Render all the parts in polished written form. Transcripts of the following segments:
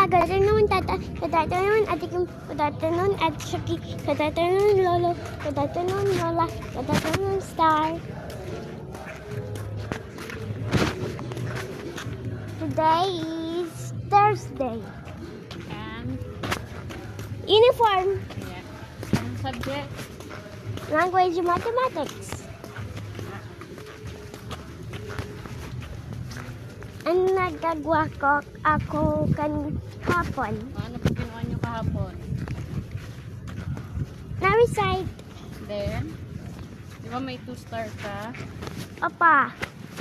good afternoon, Tata. Good afternoon, Ate Kim. Good afternoon, Ate Shaki. Good afternoon, Lolo. Good afternoon, Lola. Good afternoon, Star. Today is Thursday. And, Uniform. yeah. Ang subject, Language, mathematics. Ang nagagawa ko ako hapon. ano po ginawa nyo kahapon? Na-recite. Then, di ba may 2-star ka? Opa.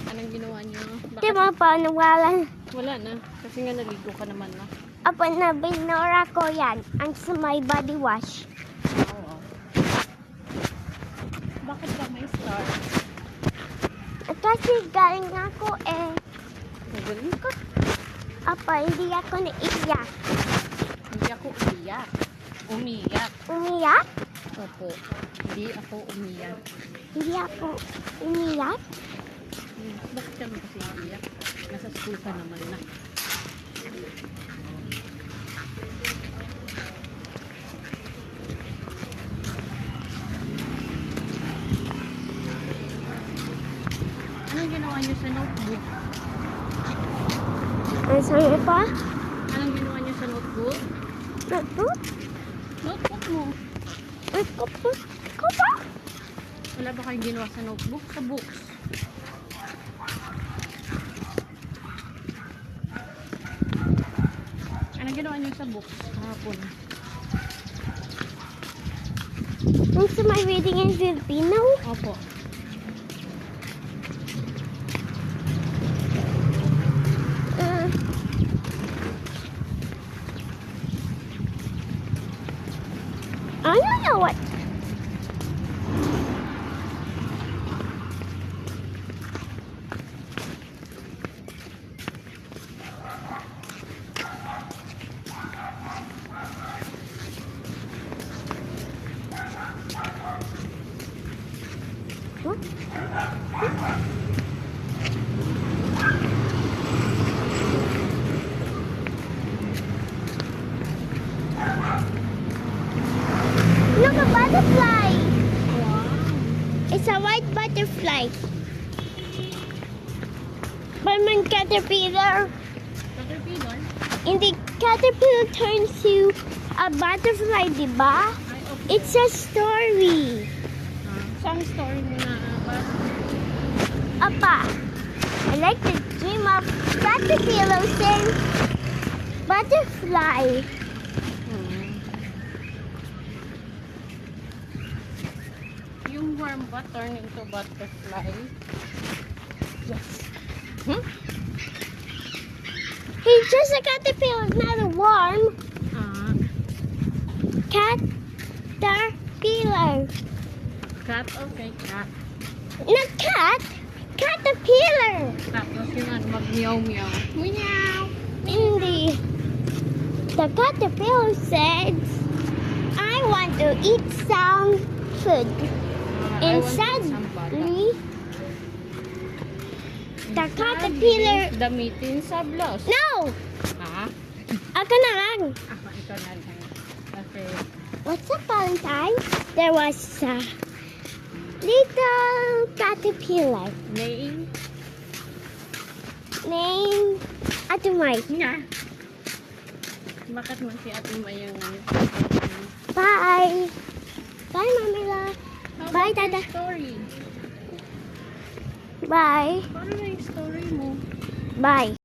Anong ginawa nyo? Di ba pa nawala? Wala na. Kasi nga naligo ka naman na. Opa, na binura ko yan. Ang sa my body wash. Oo. Bakit ba may star? At kasi galing ako Magaling ka. Opa, hindi ako naiiyak. Hindi ako umiyak. Umiyak. Umiyak? Opo. Hindi ako umiyak. Hindi ako umiyak? Bakit ka naman kasi umiyak? Nasa school ka naman na. Anong ginawa niyo sa notebook? Ang sabi pa? Anong ginawa niyo sa notebook? Notebook? Notebook mo. Notebook ko ba? Wala ba kayong ginawa sa notebook? Sa books. Anong ginawa niyo sa books? Kahapon. Ang sa my reading in Filipino? Opo. I don't know what. What? Look, a butterfly. Wow. It's a white butterfly. But when caterpillar, Caterpillar? in the caterpillar turns to a butterfly, diba? Ay, okay. It's a story. Saan story mo na ba? Appa, I like to dream of caterpillars and butterfly. Yung worm ba turn into butterfly? Yes. Hmm? He's just a caterpillar, not a worm. Ah, Caterpillar. cat, okay, cat. Not cat. Caterpillar. Tapos yung ano, mag-meow-meow. Meow! Hindi. The caterpillar said, I want to eat some food. And sadly, the caterpillar... Damitin sa blouse. No! Ha? Ako na lang. Ako, ikaw na lang. Okay. What's up, Valentine? There was a little caterpillar Name? named Atumay. Nga. Bakit man si Ate May yung Bye. Bye, Mamila. How Bye, about Dada. your story? Bye. Paano na yung story mo? Bye.